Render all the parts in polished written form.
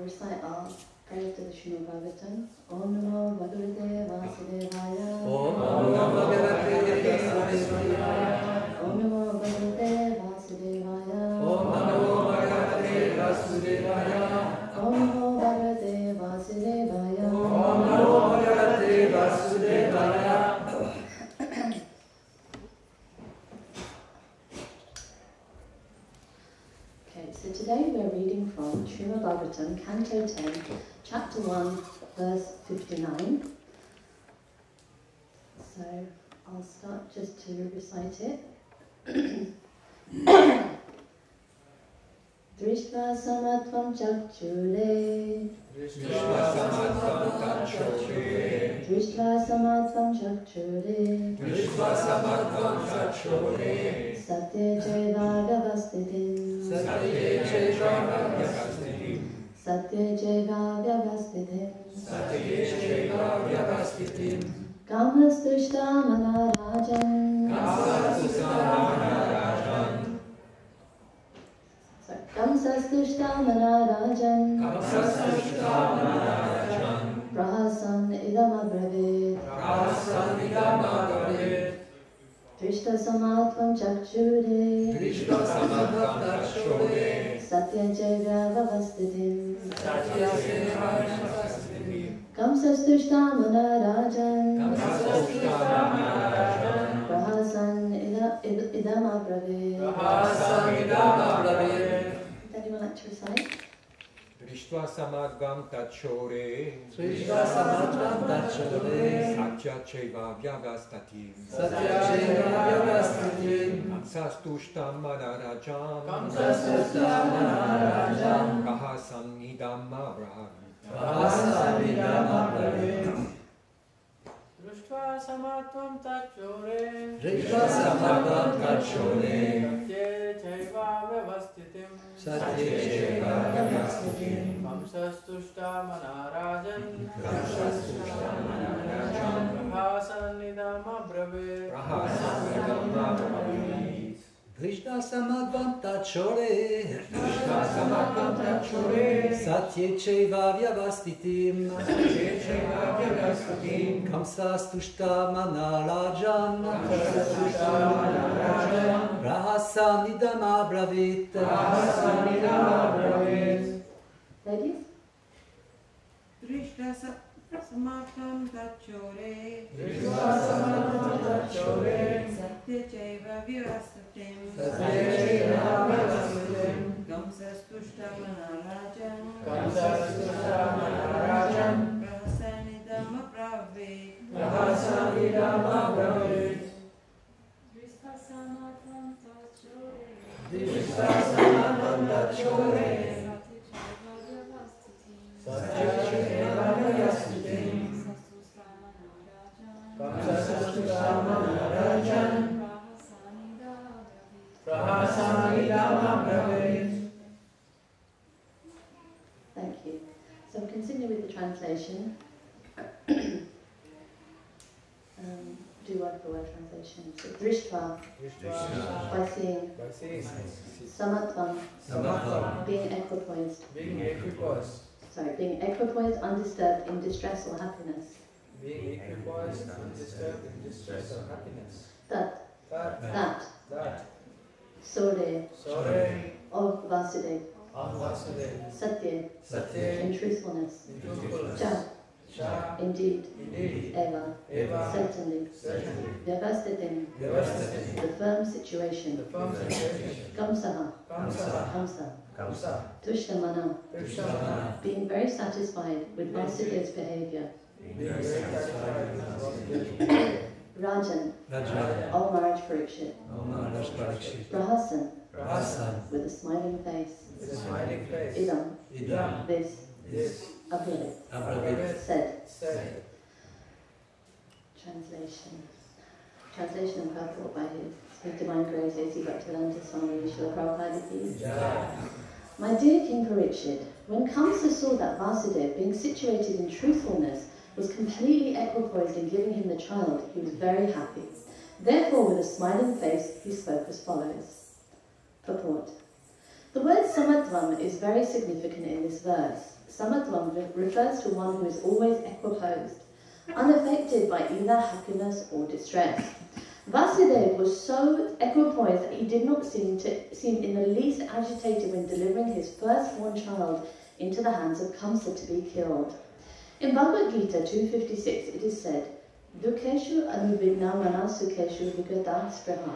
recite our prayers to the Srimad Bhagavatam. Om Namo Bhagavate Vasudevaya. Om Namo Bhagavate Vasudevaya. Om Namo Bhagavate Vasudevaya. Om Namo Bhagavate Vasudevaya. Om Namo Bhagavate Vasudevaya. Om Namo Bhagavate Vasudevaya. So today we're reading from Srimad Bhagavatam, Canto 10, Chapter 1, verse 59. So I'll start just to recite it. Drishva samatvam chakchure. Drishva samatvam chakchure. Drishva samatvam chakchure. Drishva samatvam chakchure. Satye cheva vyavastitim. Satye cheva vyavastitim. Satye cheva vyavastitim. Satye cheva vyavastitim. Kamastushta manarajan. Kamastushta manarajan. Kamsastushta manarajan. Kamsastushta manarajan. Prahasan idam abravit. Prahasan idam abravit. Drishta samatvam chakchure. Drishta samatvam chakchure. Satya cheva vyavastitim. Satya cheva vyavastitim. Kamsastushta manarajan. Kamsastushta manarajan. Prahasan idam abravit. Prahasan idam abravit. Would anyone like to recite? Drishva samadvam tachore. Drishva samadvam tachore. Satya cheva vyavastatim. Satya cheva vyavastatim. Kamsastushta manarajan. Kamsastushta manarajan. Prahasan idam abravit. Prahasan idam abravit. Drishva samatvam tachore. Drishva samadvam tachore. Satye chaiva vyavastitim. Satye cheva vyavastitim. Kamsastushta manarajan. Kamsastushta manarajan. Prahasan idam abravit. Prahasan idam abravit. Drishva samadvam tachore. Drishva samadvam tachore. Satye cheva vyavastitim. Satye cheva vyavastitim. Kamsastushta manarajan. Kamsastushta manarajan. Prahasan idam abravit. Prahasan idam abravit. Ladies? Drishta samatvam tachore. Drishva samadvam tachore. Satya chaiva vyavastitim. Satye cheva vyavastitim. Kamsastushta manarajan. Kamsastushta manarajan. Prahasan idam abravit. Prahasan idam abravit. Drishta samatvam tachore. Drishva samadvam tachore. Satya cheva vyavastitim. Kamsastushta manarajan. Prahasan idam abravit. Thank you. So we'll continue with the translation. Do word for word translation. So Drishtva, by seeing. Samatvam, being equipoised. Being equipoised. Being equipoised, undisturbed in distress or happiness. Being equipoised, undisturbed in distress or happiness. That. That. Sore. Of Vasudev. Satya. In truthfulness. Cha. Indeed. Eva. Certainly. Vyavastitim. The firm situation. Kamsaha. Kamsa. Tushtamana. Being very satisfied with Vasudev's behavior. Rajan. All marriage Parikshit. Prahasan. With a smiling face. Idam. This. Abravit. Said. Translation and purport by His Divine Grace A.C. Bhaktivedanta Swami Srila Prabhupada Ki. My dear King Parikshit, when Kamsa saw that Vasudeva, being situated in truthfulness, was completely equipoised in giving him the child, he was very happy. Therefore, with a smiling face, he spoke as follows. Purport. The word samatvam is very significant in this verse. Samatvam refers to one who is always equiposed, unaffected by either happiness or distress. Vasudeva was so equipoised that he did not seem in the least agitated when delivering his firstborn child into the hands of Kamsa to be killed. In Bhagavad Gita 2.56 it is said, Dukeshu anubhigna mana sukeshu vigata spriha.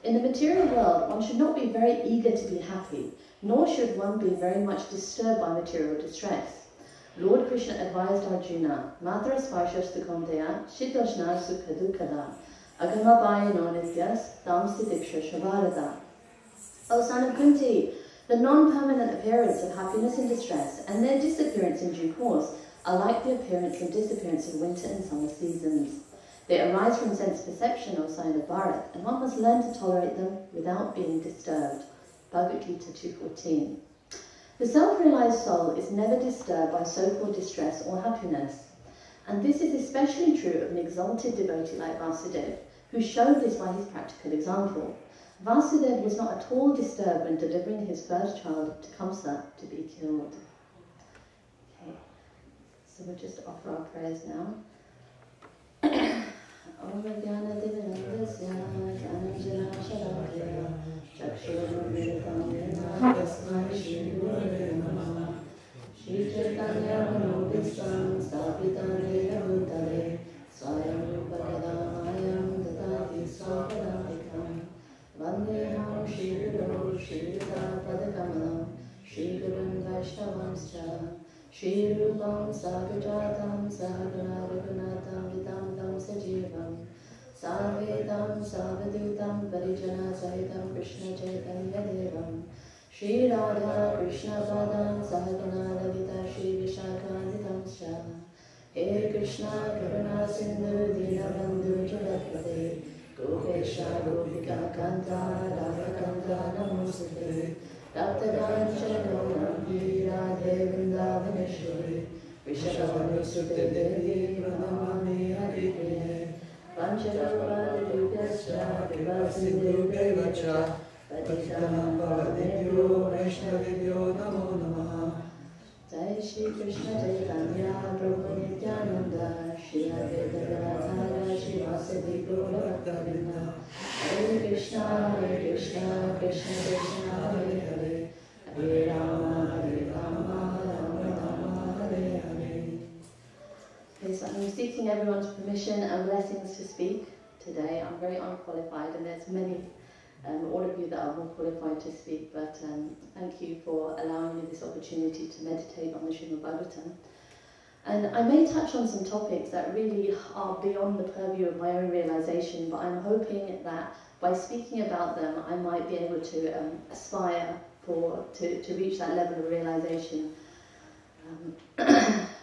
In the material world, one should not be very eager to be happy, nor should one be very much disturbed by material distress. Lord Krishna advised Arjuna, Matra spashashtu konteya, shitoshna sukhadukada, agamabhaya nonityas, tamsi diksha shavarada. O son of Kunti, the non-permanent appearance of happiness and distress, and their disappearance in due course, are like the appearance and disappearance of winter and summer seasons. They arise from sense perception, O sign of Bharat, and one must learn to tolerate them without being disturbed. Bhagavad Gita 2.14. The self-realized soul is never disturbed by so-called distress or happiness. And this is especially true of an exalted devotee like Vasudeva, who showed this by his practical example. Vasudeva was not at all disturbed when delivering his first child to Kamsa to be killed. Okay, so we'll just offer our prayers now. Om Jnana Divinandasya Jnananjana Shalakaya Chakshurumritam Yena Tasmai Shri Gurave Namaha Shri Chaitanya Manobhistam Stapitam Yena Bhutale Swayam Rupadadamayam Dadati Swapadamikam Vandeham Shri Guru Shri Padakamalam Shri Gurun Vaishnavamscha Shri Rupam Sahajatam Sahagana Raghunatam Vitam Tam Sajivam Sarvedam Savadutam Parijana Sahitam Krishna Chaitanya Devam Shri Radha Krishna Padam Sahagana Lalita Shri Vishakanitam Sha He Krishna Karuna Sindhu Dinabandhu Jagapate Gopesha Gopika Kanta Radha Kanta Namosate Raptaganchana Radhe Vrindavaneshwari Vishavanusute Devi Pranamami Haripriye Panchalavadhyugasya Vivasindhukevacha Patitanam Pavadibhyo Vaishnavibhyo Namo Namaha Jai Shri Krishna Chaitanya Prabhu Nityananda Shri Advaita Gadadhara Shri Vasudeva Gaura Bhakta Hare Krishna Krishna Krishna Hare Hare Hare Rama Rama Rama Hare Hare. Okay, so I'm seeking everyone's permission and blessings to speak today. I'm very unqualified, and there's many, all of you that are more qualified to speak, but thank you for allowing me this opportunity to meditate on the Srimad Bhagavatam. And I may touch on some topics that really are beyond the purview of my own realization, but I'm hoping that by speaking about them, I might be able to aspire to reach that level of realization.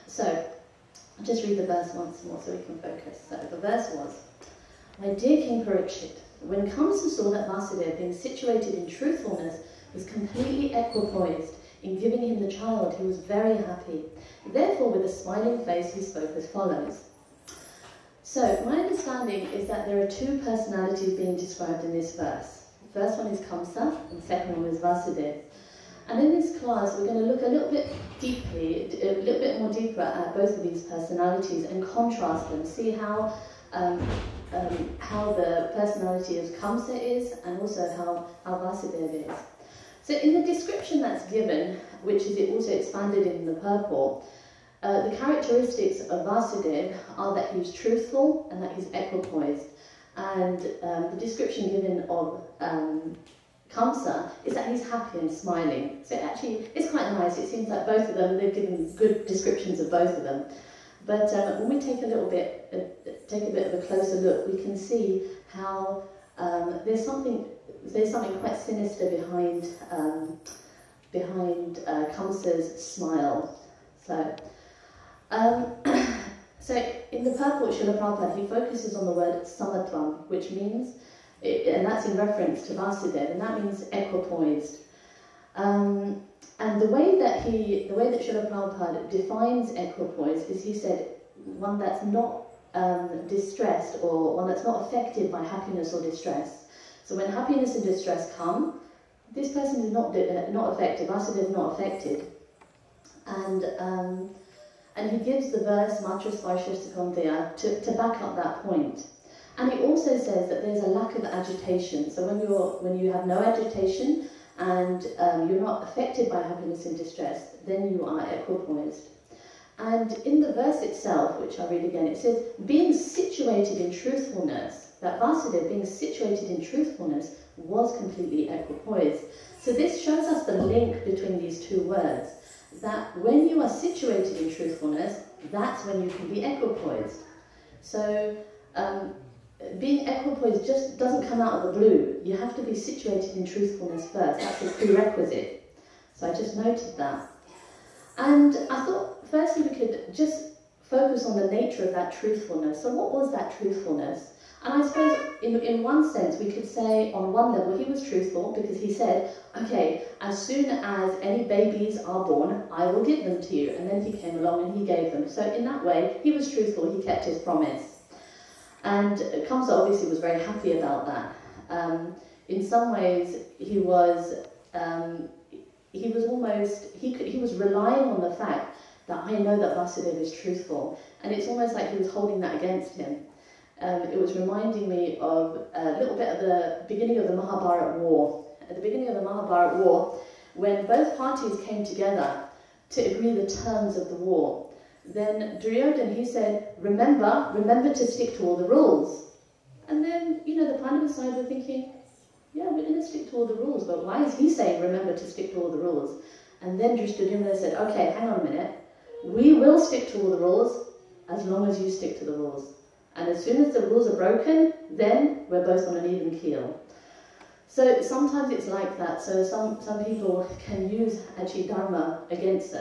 So, I'll just read the verse once more so we can focus. So the verse was, My dear King Parikshit, when Kamsa saw that Vasudeva, being situated in truthfulness, was completely equipoised in giving him the child, he was very happy. Therefore, with a smiling face, he spoke as follows. So, my understanding is that there are two personalities being described in this verse. The first one is Kamsa, and the second one is Vasudeva. And in this class, we're going to look a little bit more deeper at both of these personalities and contrast them, see how the personality of Kamsa is, and also how Vasudeva is. So in the description that's given, which is also expanded in the purport, the characteristics of Vasudeva are that he's truthful and that he's equipoised. And the description given of Kamsa is that he's happy and smiling. So actually, it's quite nice. It seems like both of them, they've given good descriptions of both of them. But when we take a bit of a closer look, we can see how there's something quite sinister behind Kamsa's smile. So in the purport, Srila Prabhupada, he focuses on the word samatvam, which means, and that's in reference to Vasudeva, and that means equipoised. And the way that Srila Prabhupada defines equipoise is, he said, one that's not distressed, or one that's not affected by happiness or distress. So when happiness and distress come, this person is not affected, Vasudeva is not affected. And he gives the verse Matra Svarshastakondaya to back up that point. And he also says that there's a lack of agitation. So when you have no agitation and you're not affected by happiness and distress, then you are equipoised. And in the verse itself, which I'll read again, it says, being situated in truthfulness, that Vasudeva, being situated in truthfulness, was completely equipoised. So this shows us the link between these two words, that when you are situated in truthfulness, that's when you can be equipoised. So being equipoised just doesn't come out of the blue. You have to be situated in truthfulness first. That's a prerequisite. So I just noted that. And I thought, firstly, we could just focus on the nature of that truthfulness. So what was that truthfulness? And I suppose in one sense we could say on one level he was truthful, because he said, okay, as soon as any babies are born, I will give them to you. And then he came along and he gave them. So in that way, he was truthful, he kept his promise. And Kamsa obviously was very happy about that. In some ways, he was relying on the fact that I know that Vasudeva is truthful. And it's almost like he was holding that against him. It was reminding me of a little bit of the beginning of the Mahabharata War. At the beginning of the Mahabharata War, when both parties came together to agree the terms of the war, then Duryodhana, he said, remember to stick to all the rules. And then, the Pandava side were thinking, yeah, we're going to stick to all the rules, but why is he saying remember to stick to all the rules? And then Drishtadyumna said, okay, hang on a minute, we will stick to all the rules as long as you stick to the rules. And as soon as the rules are broken, then we're both on an even keel. So sometimes it's like that. So some people can use actually dharma against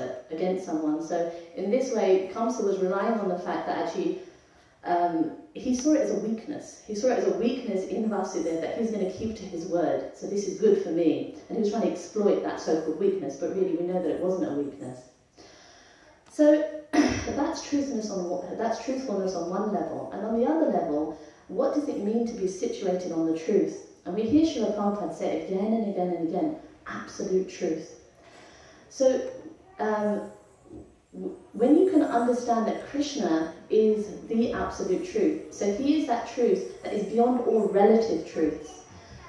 someone. So in this way, Kamsa was relying on the fact that actually he saw it as a weakness. He saw it as a weakness in Vasudeva, that he's going to keep to his word. So this is good for me. And he was trying to exploit that so-called weakness, but really we know that it wasn't a weakness. So that's truthfulness on one level. And on the other level, what does it mean to be situated on the truth? And we hear Srila Prabhupada say again and again and again, absolute truth. So when you can understand that Krishna is the absolute truth, so he is that truth that is beyond all relative truths.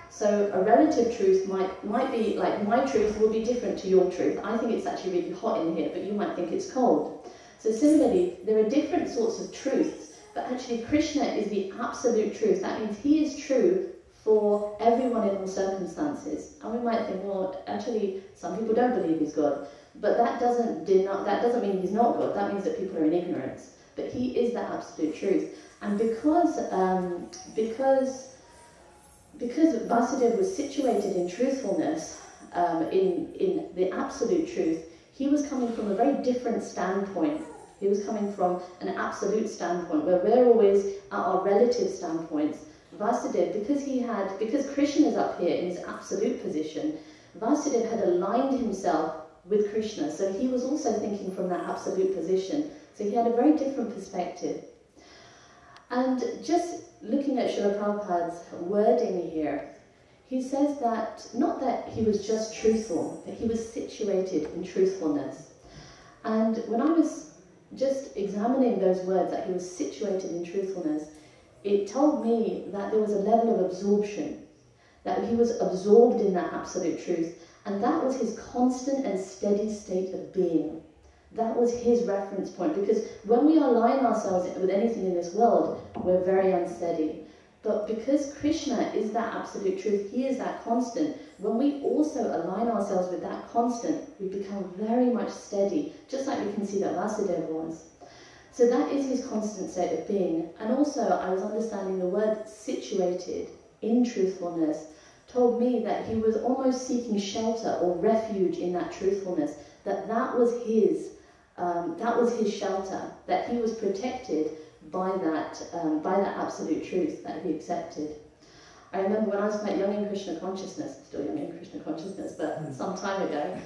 So a relative truth might be like, my truth will be different to your truth. I think it's actually really hot in here, but you might think it's cold. So similarly, there are different sorts of truths, but actually Krishna is the absolute truth. That means he is true for everyone in all circumstances. And we might think, well, actually, some people don't believe he's God. But that doesn't mean he's not God. That means that people are in ignorance. But he is the absolute truth. And because Vasudeva was situated in truthfulness, in the absolute truth, he was coming from a very different standpoint. He was coming from an absolute standpoint, where we're always at our relative standpoints. Vasudeva, because Krishna is up here in his absolute position, Vasudeva had aligned himself with Krishna, so he was also thinking from that absolute position. So he had a very different perspective. And just looking at Srila Prabhupada's wording here, he says that, not that he was just truthful, but he was situated in truthfulness. And when I was just examining those words, that he was situated in truthfulness, it told me that there was a level of absorption, that he was absorbed in that absolute truth, and that was his constant and steady state of being. That was his reference point, because when we align ourselves with anything in this world, we're very unsteady. But because Krishna is that absolute truth, he is that constant, when we also align ourselves with that constant, we become very much steady, just like we can see that Vasudeva was. So that is his constant state of being. And also, I was understanding the word situated in truthfulness told me that he was almost seeking shelter or refuge in that truthfulness, that was his shelter, that he was protected by that absolute truth that he accepted. I remember when I was quite young in Krishna consciousness, still young in Krishna consciousness, but some time ago,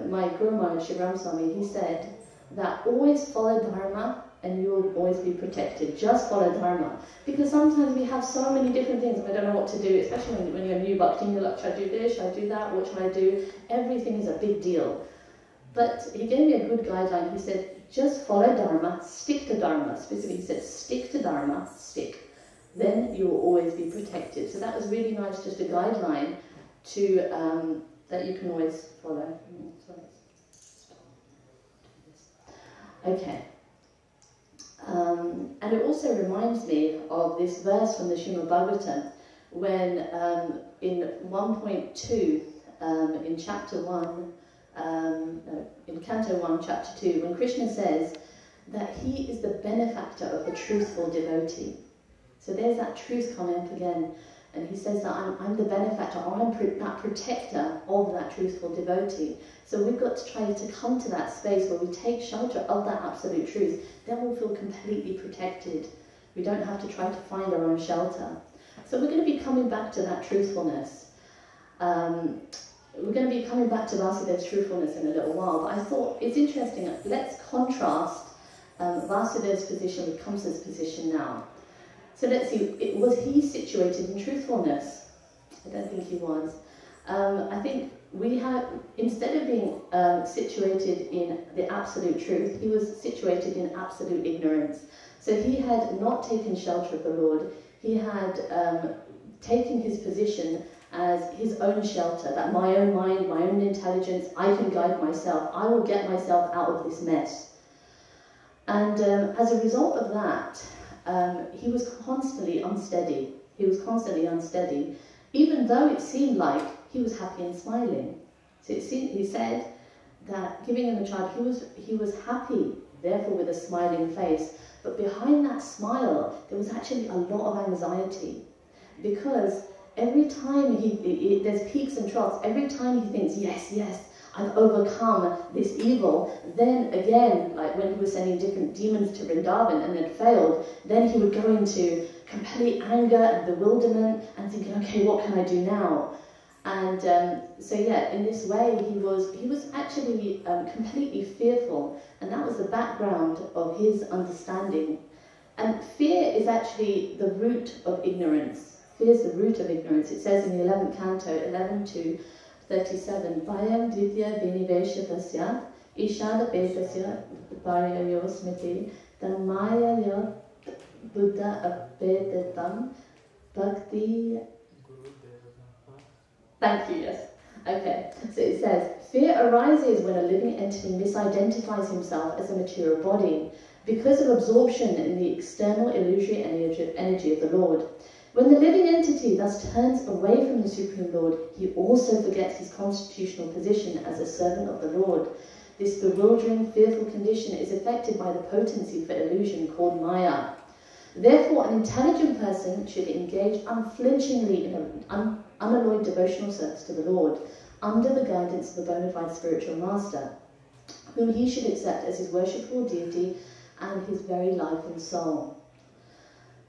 my Guru Maharaj, Shri Ram Swami, he said that always follow Dharma and you will always be protected. Just follow Dharma. Because sometimes we have so many different things and we don't know what to do, especially when you're new bhakti, you're like, should I do this, should I do that, what should I do? Everything is a big deal. But he gave me a good guideline. He said, just follow Dharma, stick to Dharma. Specifically, he said, stick to Dharma, stick. Then you will always be protected. So that was really nice, just a guideline to that you can always follow. Okay. And it also reminds me of this verse from the Srimad Bhagavatam when in 1.2, in chapter 1, in Canto 1, chapter 2, when Krishna says that he is the benefactor of the truthful devotee. So there's that truth coming up again, and he says that I'm the benefactor, or I'm that protector of that truthful devotee. So we've got to try to come to that space where we take shelter of that absolute truth. Then we'll feel completely protected. We don't have to try to find our own shelter. So we're going to be coming back to that truthfulness. We're going to be coming back to Vasudev's truthfulness in a little while, but I thought it's interesting. Let's contrast Vasudev's position with Kamsa's position now. So let's see, was he situated in truthfulness? I don't think he was. I think we have, instead of being situated in the absolute truth, he was situated in absolute ignorance. So he had not taken shelter of the Lord. He had taken his position as his own shelter, that my own mind, my own intelligence, I can guide myself. I will get myself out of this mess. And as a result of that, he was constantly unsteady. He was constantly unsteady, even though it seemed like he was happy and smiling. So he said that giving him a child, he was happy, therefore with a smiling face. But behind that smile, there was actually a lot of anxiety, because every time there's peaks and troughs. Every time he thinks, yes, yes, I've overcome this evil, then again, like when he was sending different demons to Vrindavan and it failed, then he would go into complete anger and bewilderment and thinking, okay, what can I do now? And so yeah, in this way, he was actually completely fearful, and that was the background of his understanding. And fear is actually the root of ignorance. Fear is the root of ignorance. It says in the 11th canto, 11 to 37, Bhayam Dvidya Vinivesha Tasya, Ishada Petasya, Paryayo Smiti, Dhammaya Ya Buddha Apedatam, Bhakti. Thank you, yes. Okay, so it says, fear arises when a living entity misidentifies himself as a material body because of absorption in the external illusory energy of the Lord. When the living entity thus turns away from the Supreme Lord, he also forgets his constitutional position as a servant of the Lord. This bewildering, fearful condition is affected by the potency for illusion called Maya. Therefore, an intelligent person should engage unflinchingly in an unalloyed devotional service to the Lord, under the guidance of a bona fide spiritual master, whom he should accept as his worshipful deity and his very life and soul.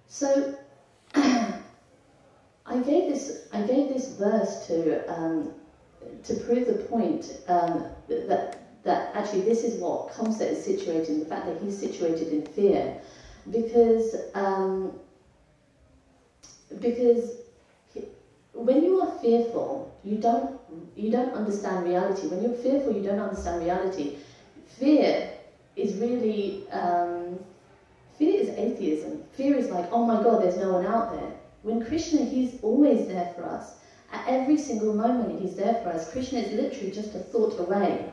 So, I gave this verse to prove the point that actually this is what Kamsa is situated in, the fact that he's situated in fear, because when you are fearful, you don't understand reality. When you're fearful, you don't understand reality. Fear is really fear is atheism. Fear is like, oh my God, there's no one out there. When Krishna, he's always there for us. At every single moment, he's there for us. Krishna is literally just a thought away.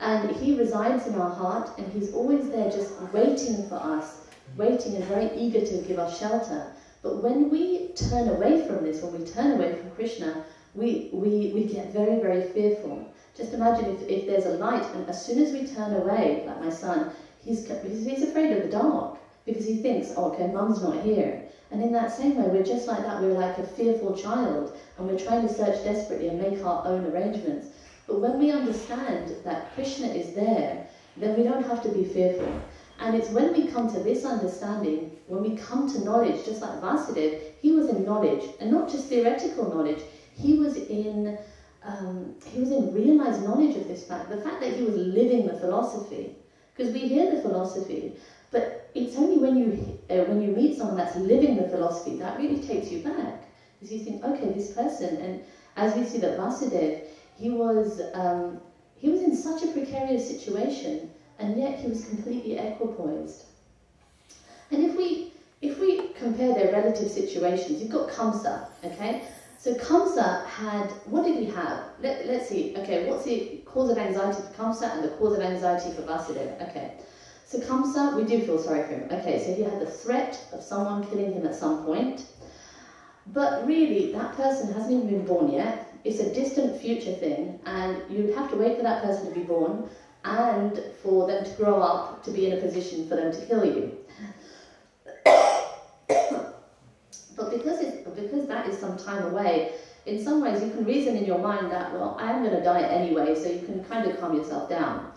And he resides in our heart, and he's always there just waiting for us, waiting and very eager to give us shelter. But when we turn away from this, when we turn away from Krishna, we get very, very fearful. Just imagine if there's a light, and as soon as we turn away, like my son, he's afraid of the dark, because he thinks, oh, okay, mum's not here. And in that same way, we're just like that. We're like a fearful child, and we're trying to search desperately and make our own arrangements. But when we understand that Krishna is there, then we don't have to be fearful. And it's when we come to this understanding, when we come to knowledge, just like Vasudeva, he was in knowledge, and not just theoretical knowledge. He was in realized knowledge of this fact. The fact that he was living the philosophy, because we hear the philosophy, but it's only when you meet someone that's living the philosophy that really takes you back, because you think, okay, this person, and as we see that Vasudeva, he was in such a precarious situation, and yet he was completely equipoised. And if we compare their relative situations, you've got Kamsa, okay? So Kamsa had, what did he have? Let's see, okay, what's the cause of anxiety for Kamsa and the cause of anxiety for Vasudeva? Okay, so Kamsa, we do feel sorry for him. Okay, so he had the threat of someone killing him at some point, but really, that person hasn't even been born yet. It's a distant future thing, and you'd have to wait for that person to be born and for them to grow up to be in a position for them to kill you. But because that is some time away, in some ways you can reason in your mind that, well, I am going to die anyway, so you can kind of calm yourself down.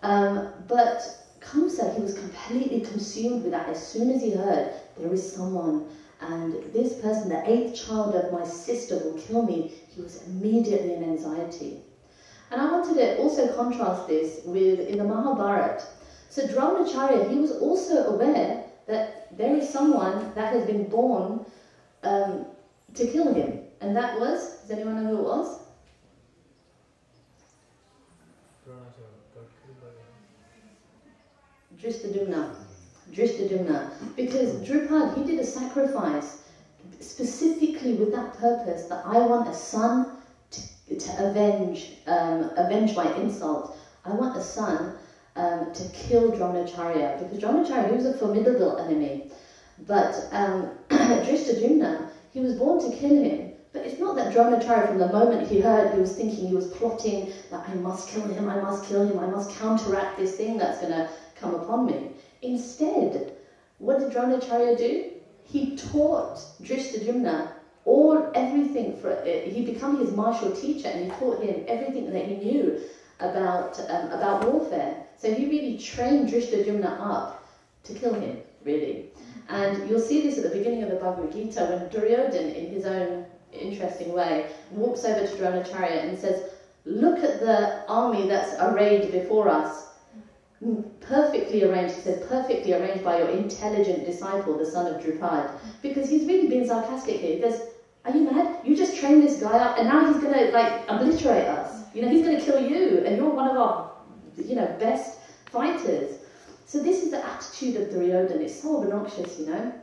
But Kamsa, he was completely consumed with that. As soon as he heard, there is someone, and this person, the 8th child of my sister, will kill me, he was immediately in anxiety. And I wanted to also contrast this with, in the Mahabharata. So Dronacharya, he was also aware that there is someone that has been born to kill him. And that was, does anyone know who it was? Drishtadyumna. Because Drupad, he did a sacrifice specifically with that purpose, that I want a son to avenge my insult. I want a son to kill Dronacharya, because Dronacharya, he was a formidable enemy. But Drishtadyumna, he was born to kill him. But it's not that Dronacharya, from the moment he heard, he was thinking, he was plotting that I must kill him, I must kill him, I must counteract this thing that's going to come upon me. Instead, what did Dronacharya do? He taught Drishtadyumna everything. He became his martial teacher, and he taught him everything that he knew about warfare. So he really trained Drishtadyumna up to kill him, really. And you'll see this at the beginning of the Bhagavad Gita, when Duryodhana, in his own interesting way, walks over to Dronacharya and says, look at the army that's arrayed before us. Perfectly arranged, he says, perfectly arranged by your intelligent disciple, the son of Drupad. Because he's really being sarcastic here. He goes, are you mad? You just trained this guy up, and now he's going to, like, obliterate us. You know, he's going to kill you, and you're one of our, you know, best fighters. So this is the attitude of Duryodhana. It's so obnoxious, you know.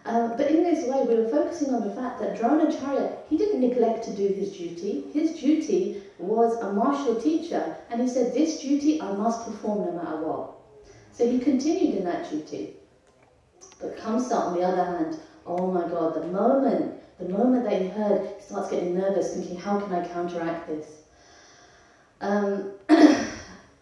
But in this way, we were focusing on the fact that Dronacharya, he didn't neglect to do his duty. His duty was a martial teacher, and he said, this duty I must perform no matter what. So he continued in that duty. But Kamsa, on the other hand, oh my God, the moment that he heard, he starts getting nervous, thinking, how can I counteract this?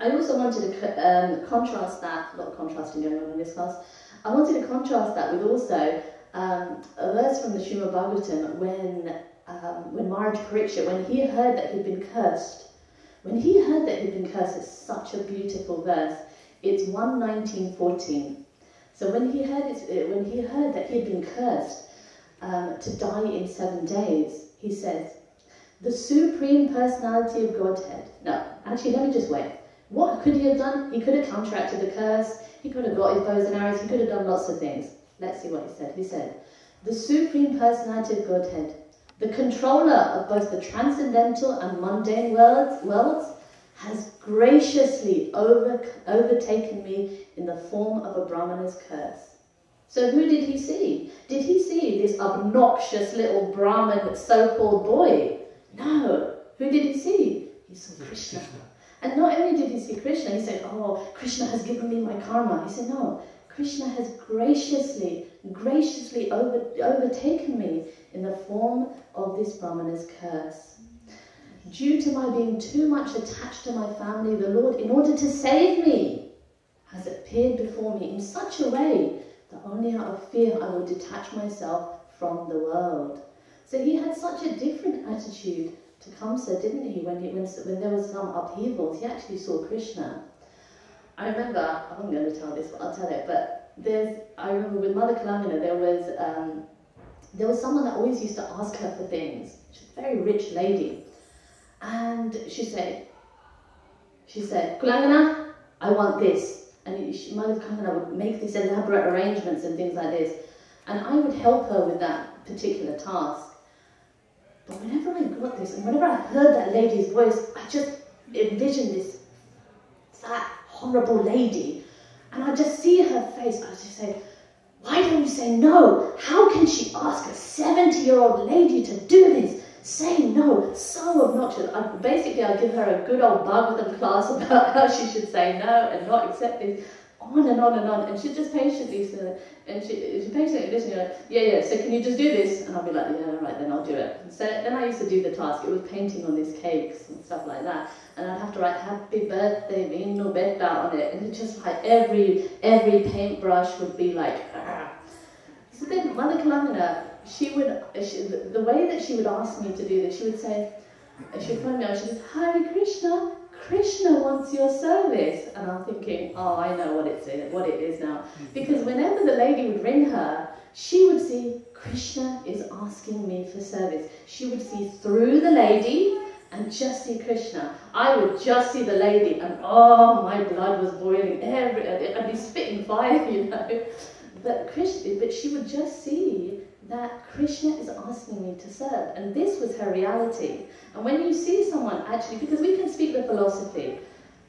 I also wanted to contrast that, a lot of contrasting going on in this class. I wanted to contrast that with also a verse from the Srimad Bhagavatam when Maharaj Parikshit, when he heard that he'd been cursed. When he heard that he'd been cursed, it's such a beautiful verse. It's 1:19:14. So when he heard that he had been cursed to die in 7 days, he says, the Supreme Personality of Godhead. No, actually, let me just wait. What could he have done? He could have counteracted the curse. He could have got his bows and arrows. He could have done lots of things. Let's see what he said. He said, the Supreme Personality of Godhead, the controller of both the transcendental and mundane worlds, has graciously overtaken me in the form of a Brahmana's curse. So who did he see? Did he see this obnoxious little Brahmin so-called boy? No. Who did he see? He saw Krishna. And not only did he see Krishna, he said, oh, Krishna has given me my karma. He said, no, Krishna has graciously overtaken me in the form of this Brahmana's curse. Due to my being too much attached to my family, the Lord, in order to save me, has appeared before me in such a way that only out of fear I will detach myself from the world. So he had such a different attitude to Kamsa, didn't he? When there was some upheavals, he actually saw Krishna. I remember, I'm going to tell this, but I'll tell it, but I remember with Mother Kalangana, there was someone that always used to ask her for things. She's a very rich lady. And she said, Kalangana, I want this. And Mother Kalangana would make these elaborate arrangements and things like this. And I would help her with that particular task. But whenever I got this, and whenever I heard that lady's voice, I just envisioned this fat, horrible lady. And I'd just see her face. I'd just say, why don't you say no? How can she ask a 70-year-old lady to do this? Say no. So obnoxious. I'd give her a good old Bhagavatam class about how she should say no and not accept this. On and on and on. And she'd just patiently say, and she patiently listen, yeah, so can you just do this? And I'll be like, yeah, right, then I'll do it. And so then I used to do the task. It was painting on these cakes and stuff like that. And I'd have to write happy birthday, Vinu Betta on it. And it's just like every paintbrush would be like, ah. So then Mother Kalangana, the way that she would ask me to do this, she would say, she would phone me up, she says, Hare Krishna, Krishna wants your service. And I'm thinking, oh, I know what it is now. Because whenever the lady would ring her, she would see, Krishna is asking me for service. She would see through the lady and just see Krishna. I would just see the lady and oh, my blood was boiling. I'd be spitting fire, you know. But she would just see that Krishna is asking me to serve. And this was her reality. And when you see someone actually, because we can speak the philosophy,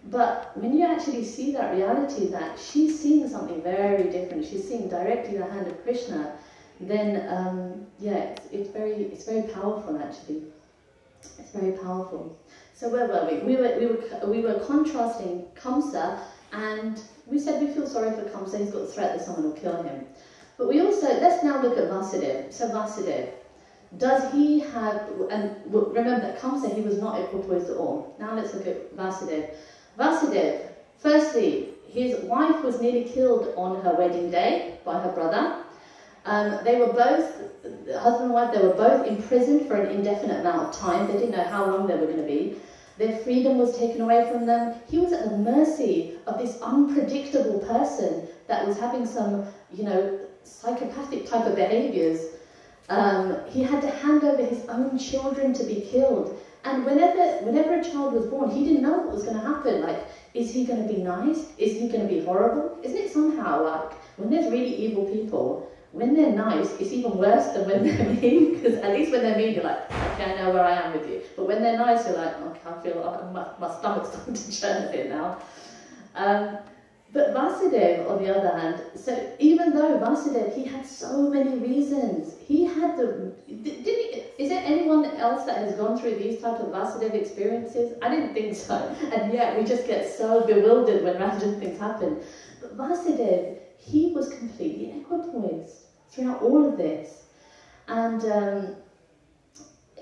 but when you actually see that reality that she's seeing something very different, she's seeing directly the hand of Krishna, then it's very powerful actually. It's very powerful. So where were we? We were contrasting Kamsa, and we said we feel sorry for Kamsa. He's got the threat that someone will kill him. But we also, let's now look at Vasudeva. So Vasudeva, does he have, and remember that Kamsa, he was not equipoised at all. Now let's look at Vasudeva. Vasudeva, firstly, his wife was nearly killed on her wedding day by her brother. They were both, husband and wife, they were both imprisoned for an indefinite amount of time. They didn't know how long they were going to be. Their freedom was taken away from them. He was at the mercy of this unpredictable person that was having some, psychopathic type of behaviors. He had to hand over his own children to be killed. And whenever a child was born, he didn't know what was going to happen. Like, is he going to be nice? Is he going to be horrible? Isn't it somehow like, when there's really evil people, when they're nice, it's even worse than when they're mean? Because at least when they're mean, you're like, okay, I know where I am with you. But when they're nice, you're like, okay, I feel my stomach's starting to churn a bit now. But Vasudeva, on the other hand, so even though Vasudeva, he had so many reasons, he had is there anyone else that has gone through these type of Vasudeva experiences? I didn't think so. And yet we just get so bewildered when random things happen. But Vasudeva, he was completely equipoised throughout all of this. And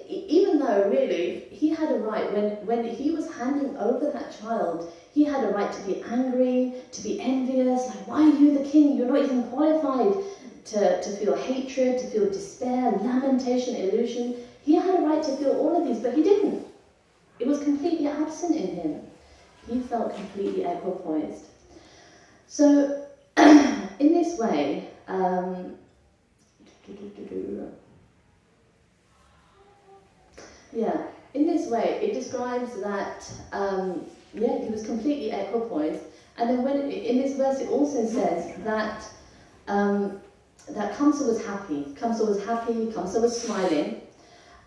even though really he had a right, when he was handing over that child, he had a right to be angry, to be envious, like, why are you the king? You're not even qualified to feel hatred, to feel despair, lamentation, illusion. He had a right to feel all of these, but he didn't. It was completely absent in him. He felt completely equipoised. So, in this way, in this way, it describes that, he was completely equipoised. And then in this verse, it also says that that Kamsa was happy. Kamsa was happy, Kamsa was smiling.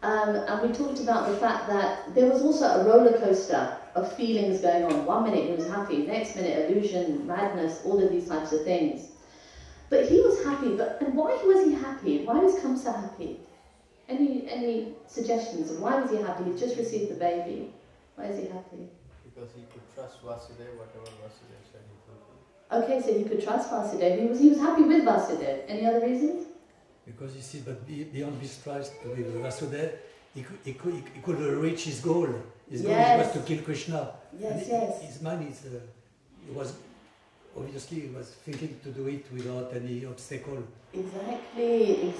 And we talked about the fact that there was also a roller coaster of feelings going on. 1 minute he was happy, next minute illusion, madness, all of these types of things. But he was happy, and why was he happy? Why was Kamsa happy? Any suggestions of why was he happy? He just received the baby. Why is he happy? Because he could trust Vasudeva, whatever Vasudeva said he fulfilled. Okay, so he could trust Vasudeva. He was happy with Vasudeva. Any other reasons? Because you see, but beyond this trust with Vasudeva, he could reach his goal. His goal was to kill Krishna. Yes, and his mind is, he was thinking to do it without any obstacle. Exactly.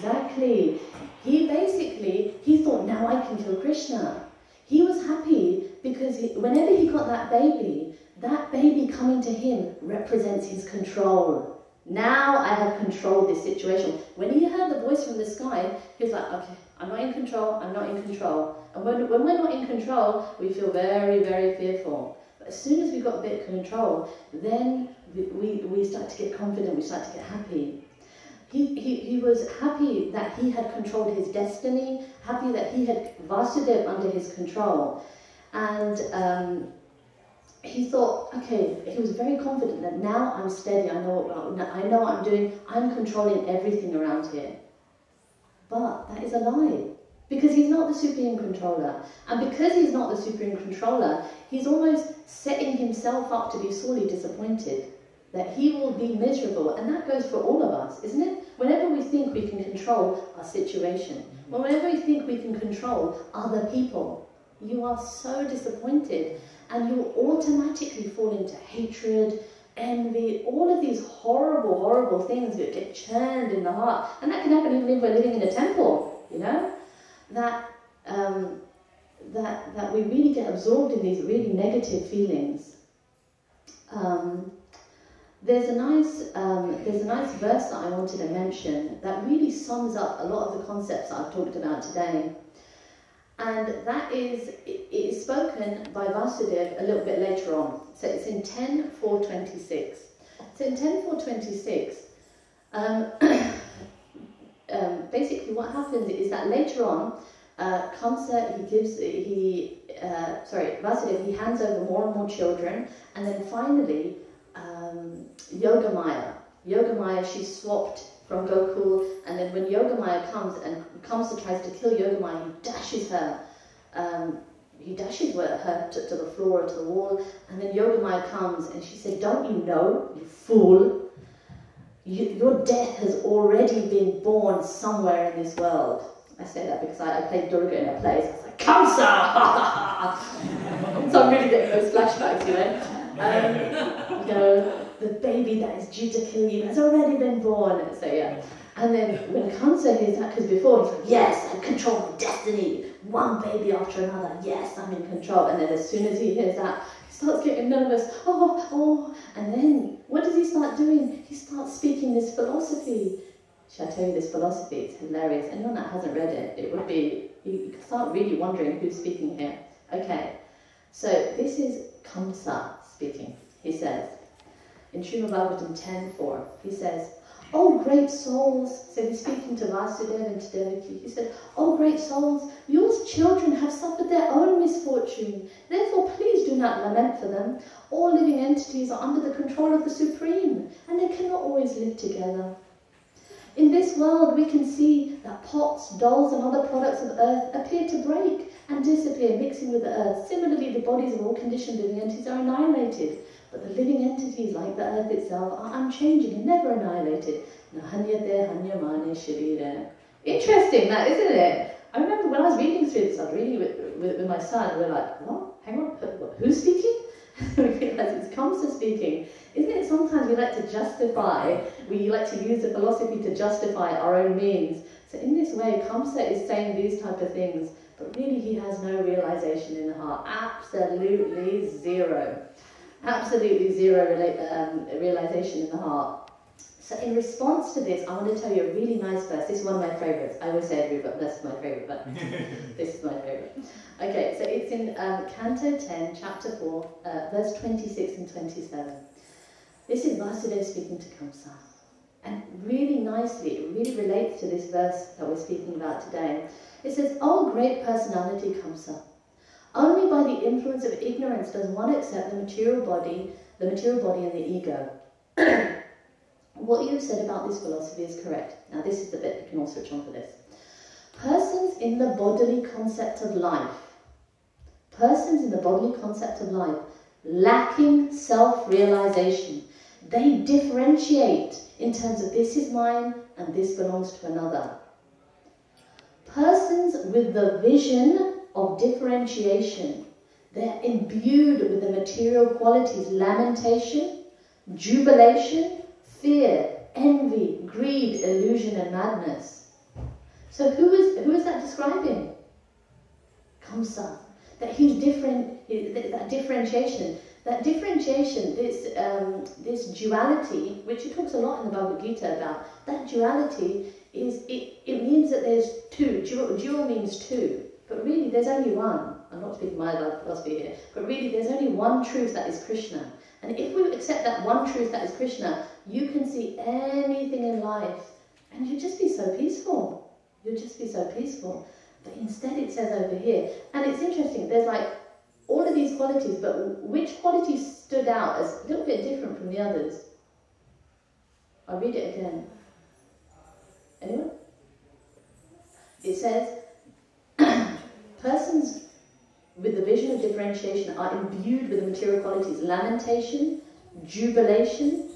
He thought, now I can kill Krishna. He was happy because whenever he got that baby coming to him represents his control. Now I have controlled this situation. When he heard the voice from the sky, he was like, okay, I'm not in control, I'm not in control. And when we're not in control, we feel very, very fearful. But as soon as we got a bit of control, then we start to get confident, we start to get happy. He was happy that he had controlled his destiny, happy that he had Vasudeva under his control. And he thought, okay, he was very confident that now I'm steady, I know what I'm doing, I'm controlling everything around here. But that is a lie, because he's not the supreme controller. And because he's not the supreme controller, he's almost setting himself up to be sorely disappointed, that he will be miserable. And that goes for all of us, isn't it? Whenever we think we can control our situation, whenever we think we can control other people, you are so disappointed. And you automatically fall into hatred, envy, all of these horrible, horrible things that get churned in the heart. And that can happen even if we're living in a temple, you know? That we really get absorbed in these really negative feelings. There's a nice verse that I wanted to mention that really sums up a lot of the concepts that I've talked about today. And that is, it is spoken by Vasudeva a little bit later on. So it's in 10.4.26. So in 10.4.26, basically what happens is that later on, Kamsa, Vasudeva, he hands over more and more children, and then finally, Yogamaya, she's swapped from Gokul, and then when Yogamaya comes and Kamsa tries to kill Yogamaya, he dashes her to the floor or to the wall, and then Yogamaya comes and she said, don't you know, you fool, your death has already been born somewhere in this world. I say that because I played Durga in a play, so I was like, Kamsa! So I'm really getting those flashbacks, you know. The baby that is due to kill you has already been born. So yeah. And then when Kamsa hears that, because before he's like, yes, I control my destiny. One baby after another. Yes, I'm in control. And then as soon as he hears that, he starts getting nervous. Oh. And then what does he start doing? He starts speaking this philosophy. Shall I tell you this philosophy? It's hilarious. Anyone that hasn't read it, it would be, you start really wondering who's speaking here. Okay. So this is Kamsa speaking. He says, in Srimad Bhagavatam 10.4, he says, "Oh great souls," so he's speaking to Vasudeva and to Devaki, he said, "Oh great souls, your children have suffered their own misfortune, therefore please do not lament for them. All living entities are under the control of the Supreme, and they cannot always live together. In this world we can see that pots, dolls and other products of earth appear to break and disappear, mixing with the earth. Similarly, the bodies of all conditioned living entities are annihilated, but the living entities, like the earth itself, are unchanging and never annihilated. Interesting, that, isn't it? I remember when I was reading through this, I was reading with my son, and we're like, what? Hang on, who's speaking? We realize it's Kamsa speaking. Isn't it sometimes we like to justify, we like to use the philosophy to justify our own means. So in this way, Kamsa is saying these type of things, but really he has no realization in the heart. Absolutely zero. Absolutely zero realization in the heart. So in response to this, I want to tell you a really nice verse. This is one of my favorites. I always say every verse is my favorite, but this is my favorite. Okay, so it's in Canto 10, Chapter 4, verse 26 and 27. This is Vasudeva speaking to Kamsa. And really nicely, it really relates to this verse that we're speaking about today. It says, "Oh great personality Kamsa, only by the influence of ignorance does one accept the material body and the ego. What you've said about this philosophy is correct." Now this is the bit you can all switch on for this. Persons in the bodily concept of life, lacking self-realization, they differentiate in terms of this is mine and this belongs to another. Persons with the vision of differentiation, they're imbued with the material qualities: lamentation, jubilation, fear, envy, greed, illusion and madness. So who is that describing? Kamsa. That he's different, that differentiation, That differentiation, this duality, which he talks a lot in the Bhagavad Gita about, that duality it means that there's two. Dual means two, but really there's only one. I'm not speaking my philosophy here, but really there's only one truth that is Krishna. And if we accept that one truth that is Krishna, you can see anything in life and you'll just be so peaceful. You'll just be so peaceful. But instead it says over here, and it's interesting, there's like all of these qualities, but which quality stood out as a little bit different from the others? I'll read it again. Anyone? It says, persons with the vision of differentiation are imbued with the material qualities: lamentation, jubilation,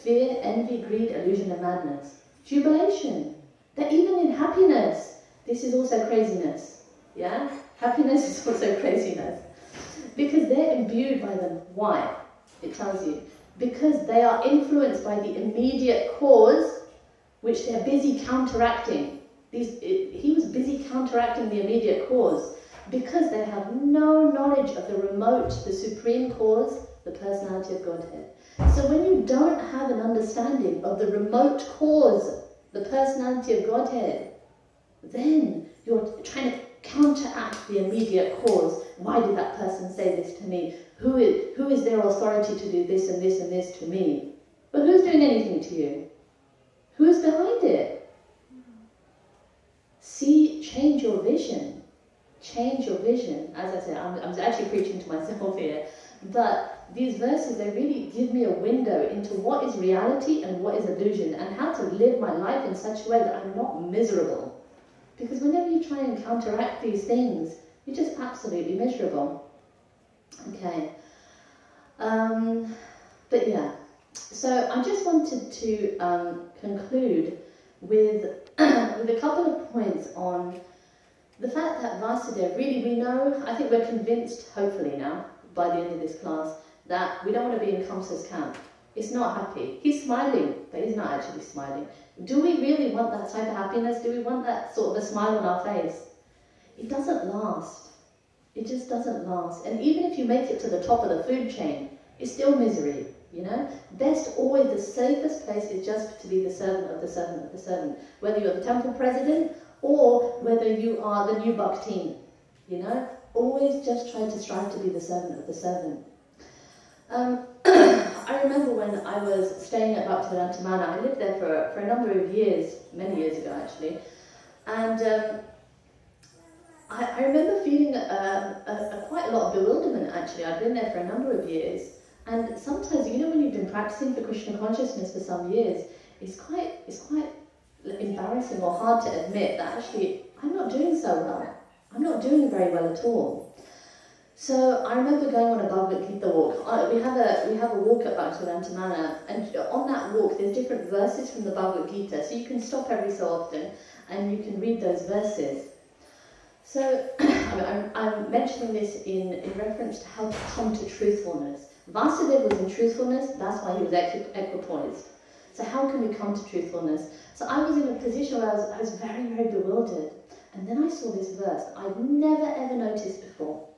fear, envy, greed, illusion, and madness. Jubilation. That even in happiness, this is also craziness. Yeah? Happiness is also craziness. Because they're imbued by them. Why? It tells you. Because they are influenced by the immediate cause, which they're busy counteracting. He was busy counteracting the immediate cause. Because they have no knowledge of the remote, the supreme cause, the personality of Godhead. So when you don't have an understanding of the remote cause, the personality of Godhead, then you're trying to counteract the immediate cause. Why did that person say this to me? Who is their authority to do this and this and this to me? But who's doing anything to you? Who's behind it? See, change your vision. Change your vision. As I said, I'm actually preaching to myself here. But these verses, they really give me a window into what is reality and what is illusion, and how to live my life in such a way that I'm not miserable. Because whenever you try and counteract these things, you're just absolutely miserable. Okay. But yeah. So I just wanted to conclude with a couple of points on the fact that Vasudeva, really we know, I think we're convinced, hopefully now, by the end of this class, that we don't want to be in Kamsa's camp. He's not happy. He's smiling, but he's not actually smiling. Do we really want that type of happiness? Do we want that sort of a smile on our face? It doesn't last. It just doesn't last. And even if you make it to the top of the food chain, it's still misery, you know? Best, always, the safest place is just to be the servant of the servant of the servant. Whether you're the temple president or whether you are the new Bhaktin, you know? Always just try to strive to be the servant of the servant. I remember when I was staying at Bhaktivedanta Manor, I lived there for a number of years, many years ago actually, and I remember feeling quite a lot of bewilderment actually. I'd been there for a number of years, and sometimes, you know, when you've been practicing for Krishna consciousness for some years, it's quite embarrassing or hard to admit that actually I'm not doing so well. I'm not doing very well at all. So I remember going on a Bhagavad Gita walk. We have a walk at Bhaktivedanta Manor, and on that walk there's different verses from the Bhagavad Gita, so you can stop every so often and you can read those verses. So I'm mentioning this in reference to how to come to truthfulness. Vasudeva was in truthfulness, that's why he was equipoised. So how can we come to truthfulness? So I was in a position where I was very, very bewildered. And then I saw this verse I'd never ever noticed before.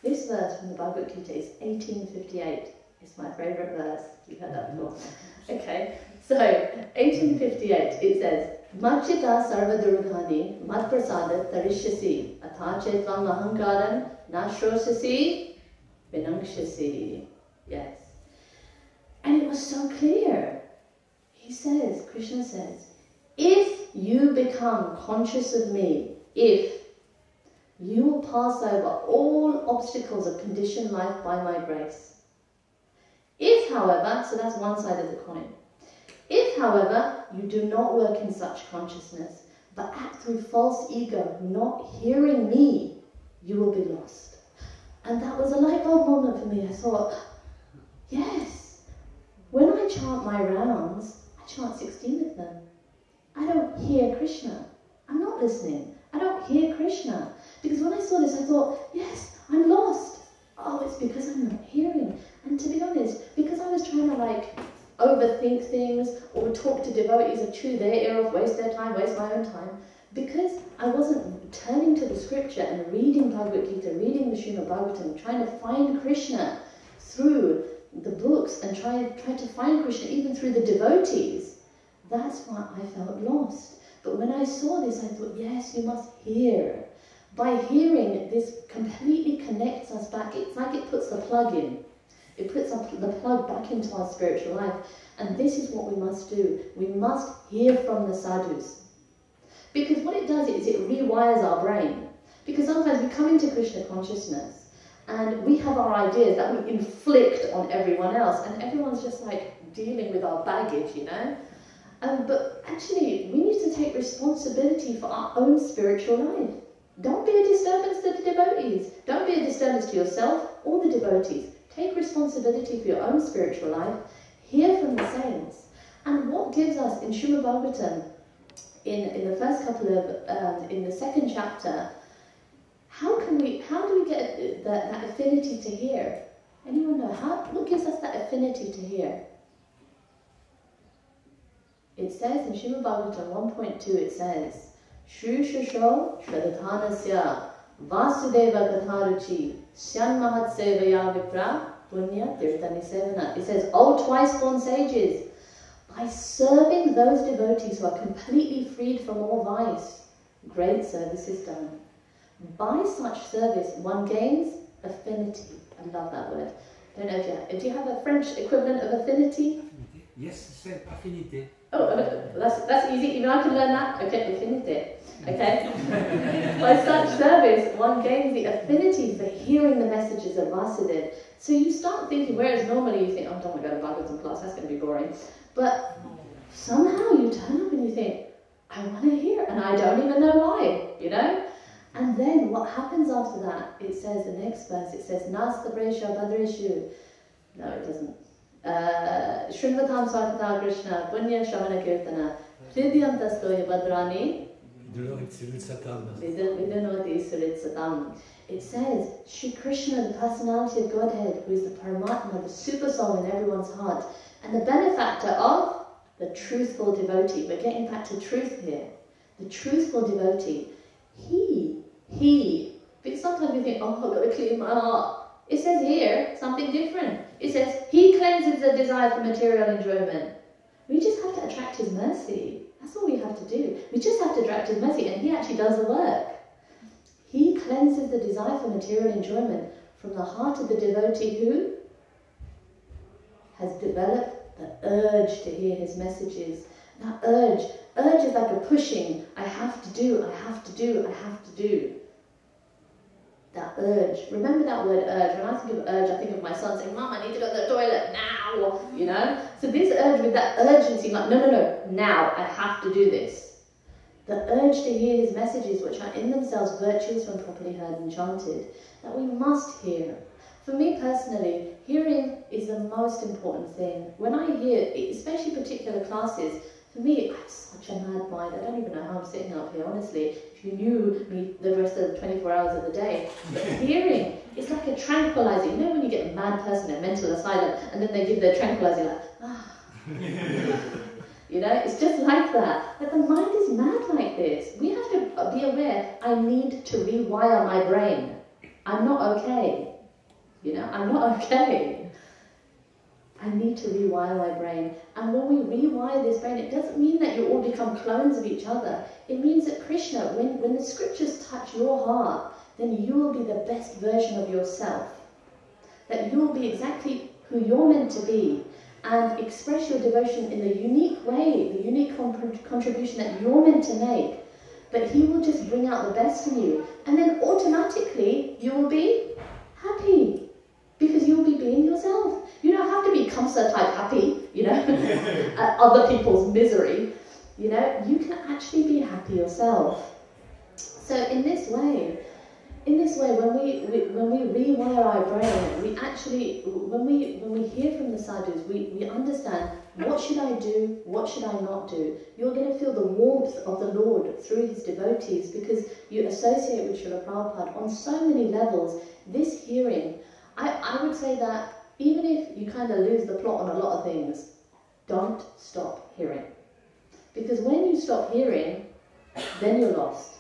This verse from the Bhagavad Gita is 1858. It's my favourite verse. You've heard that before. Okay, so 1858, it says, Majjita sarva durghani mad prasada tarishyasi athache tvam ahankaram nashrosasi vinangshasi. Yes. And it was so clear. He says, Krishna says, if you become conscious of me, if you will pass over all obstacles of conditioned life by my grace. If, however, so that's one side of the coin. If, however, you do not work in such consciousness, but act through false ego, not hearing me, you will be lost. And that was a light bulb moment for me. I thought, yes, when I chant my rounds, I chant 16 of them. I don't hear Krishna. I'm not listening. I don't hear Krishna. Because when I saw this, I thought, yes, I'm lost. Oh, it's because I'm not hearing. And to be honest, because I was trying to overthink things or talk to devotees or chew their ear off, waste their time, waste my own time, because I wasn't turning to the scripture and reading Bhagavad Gita, reading the Srimad Bhagavatam, trying to find Krishna through the books and try to find Krishna even through the devotees, that's why I felt lost. But when I saw this, I thought, yes, you must hear. By hearing, this completely connects us back. It's like it puts the plug in. It puts the plug back into our spiritual life. And this is what we must do. We must hear from the sadhus. Because what it does is it rewires our brain. Because sometimes we come into Krishna consciousness and we have our ideas that we inflict on everyone else, and everyone's just like dealing with our baggage, you know? But actually, we need to take responsibility for our own spiritual life. Don't be a disturbance to the devotees. Don't be a disturbance to yourself or the devotees. Take responsibility for your own spiritual life. Hear from the saints. And what gives us in Srimad Bhagavatam, in the first couple of, in the second chapter, how do we get that affinity to hear? Anyone know? What gives us that affinity to hear? It says in Srimad Bhagavatam 1.2, it says, Shru Shusho Shradathanasya Vasudeva Katharuchi Syan Mahat Sevaya Vipra Punya Tirtani Sevana. It says, O twice born sages, by serving those devotees who are completely freed from all vice, great service is done. By such service, one gains affinity. I love that word. Don't know if do you have a French equivalent of affinity? Yes, c'est affinité. Oh, that's easy. Even I can learn that. Okay, affinity. Okay. By such service, one gains the affinity for hearing the messages of Vasudeva. So you start thinking, whereas normally you think, oh, don't want to go to Bhagavatam class, that's going to be boring. But somehow you turn up and you think, I want to hear, and I don't even know why, you know? And then what happens after that, it says, the next verse, it says, Nasta Bresha Badreshu. No, it doesn't. Shrinvatam Sarkata Krishna, Punya Shravana Kirtana, Hridyantastoya Badrani, Vidunoti Suritsatam. It says, Shri Krishna, the personality of Godhead, who is the Paramatma, the super soul in everyone's heart, and the benefactor of the truthful devotee. We're getting back to truth here. The truthful devotee. He. Because sometimes we think, oh, I've got to clean my heart. It says here something different. It says, he cleanses the desire for material enjoyment. We just have to attract his mercy. That's all we have to do. We just have to attract his mercy, and he actually does the work. He cleanses the desire for material enjoyment from the heart of the devotee who has developed the urge to hear his messages. That urge is like a pushing. I have to do, I have to do, I have to do. That urge. Remember that word urge. When I think of urge, I think of my son saying, Mom, I need to go to the toilet now, you know? So this urge with that urgency, like, no, now, I have to do this. The urge to hear his messages, which are in themselves virtuous when properly heard and chanted, that we must hear. For me personally, hearing is the most important thing. When I hear, especially particular classes, for me, I have such a mad mind. I don't even know how I'm sitting up here, honestly. If you knew me the rest of the 24 hours of the day. But hearing is like a tranquilizer. You know when you get a mad person in a mental asylum and then they give their tranquilizer like, ah. You know, it's just like that. But the mind is mad like this. We have to be aware, I need to rewire my brain. I'm not okay. You know, I'm not okay. I need to rewire my brain. And when we rewire this brain, it doesn't mean that you all become clones of each other. It means that Krishna, when the scriptures touch your heart, then you will be the best version of yourself. That you will be exactly who you're meant to be and express your devotion in the unique way, the unique contribution that you're meant to make. But he will just bring out the best in you. And then automatically you will be happy. Because you will be being yourself. You don't have to be Kamsa type happy, you know, at other people's misery. You know, you can actually be happy yourself. So in this way, when we rewire our brain, we actually, when we hear from the sadhus, we understand, what should I do, what should I not do? You're going to feel the warmth of the Lord through his devotees because you associate with Srila Prabhupada on so many levels. This hearing, I would say that even if you kind of lose the plot on a lot of things, don't stop hearing. Because when you stop hearing, then you're lost.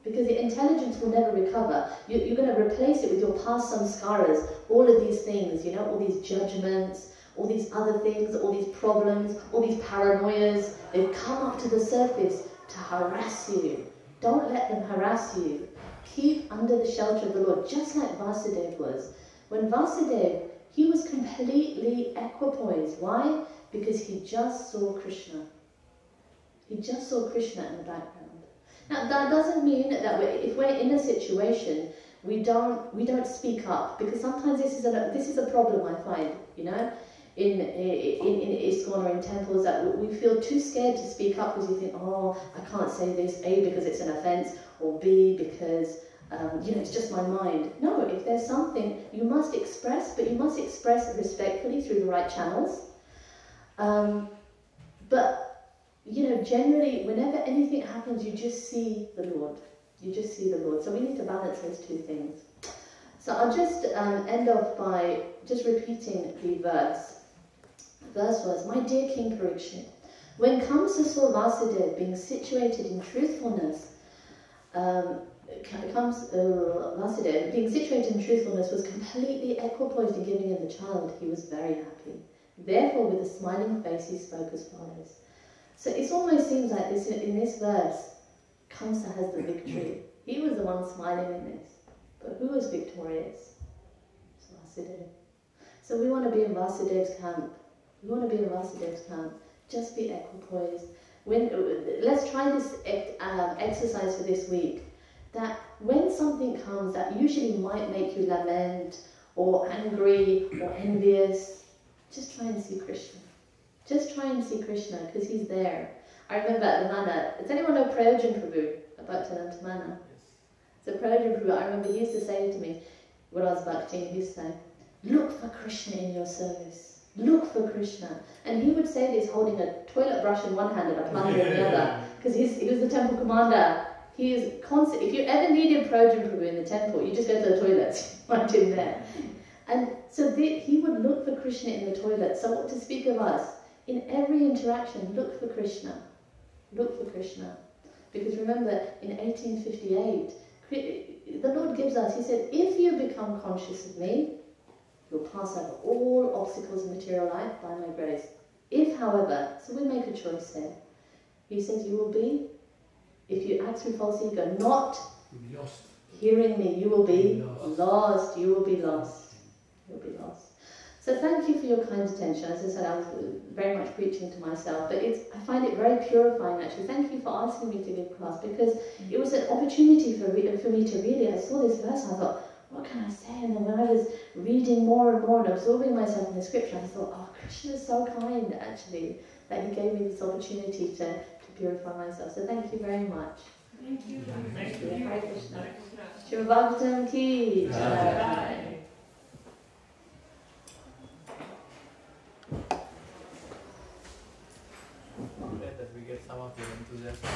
because the intelligence will never recover. You're going to replace it with your past samskaras, all of these things, you know, all these judgments, all these other things, all these problems, all these paranoias. They've come up to the surface to harass you. Don't let them harass you. Keep under the shelter of the Lord, just like Vasudeva was. When Vasudeva, he was completely equipoised. Why? Because he just saw Krishna. He just saw Krishna in the background. Now that doesn't mean that if we're in a situation, we don't speak up, because sometimes this is a problem I find, you know, in ISKCON or in temples, that we feel too scared to speak up because you think, oh, I can't say this, A, because it's an offence, or B, because you know, it's just my mind. No, if there's something, you must express, but you must express respectfully through the right channels. But you know, generally, whenever anything happens, you just see the Lord. You just see the Lord. So we need to balance those two things. So I'll just end off by just repeating the verse. The verse was, "My dear King Parikshit, when Kamsa saw Vasudeva being situated in truthfulness, Vasudeva being situated in truthfulness was completely equipoised in giving him the child. He was very happy. Therefore, with a smiling face, he spoke as follows." So it almost seems like this, in this verse, Kamsa has the victory. He was the one smiling in this. But who was victorious? It's Vasudeva. So we want to be in Vasudeva's camp. We want to be in Vasudeva's camp. Just be equipoised. Let's try this exercise for this week. That when something comes that usually might make you lament, or angry, or envious, just try and see Krishna. Just try and see Krishna, because he's there. I remember at the Mana, does anyone know Prayojan Prabhu, about Bhaktivedanta Mana? Yes. So Prayojan Prabhu, I remember he used to say to me, when I was bhakting, he used to say, look for Krishna in your service. Look for Krishna. And he would say this holding a toilet brush in one hand and a plunger in the other, because he was the temple commander. He is constant. If you ever needed Prayojan Prabhu in the temple, you just go to the toilets, find him there. And so he would look for Krishna in the toilet. So what to speak of us? In every interaction, look for Krishna. Look for Krishna. Because remember, in 1858, the Lord gives us, he said, if you become conscious of me, you'll pass over all obstacles of material life by my grace. If, however, so we make a choice there. He says you will be, if you act through false ego, not lost. Hearing me, you will be lost. You will be lost. You'll be lost. So thank you for your kind attention. As I said, I was very much preaching to myself, but I find it very purifying actually. Thank you for asking me to give class, because it was an opportunity for me to really, I saw this verse and I thought, what can I say? And then when I was reading more and more and absorbing myself in the scripture, I thought, oh, Krishna is so kind actually, that he gave me this opportunity to purify myself. So thank you very much. Thank you. Thank you. Hare Krishna. Shri Bhagavatam ki jai. That we get some of your enthusiasm.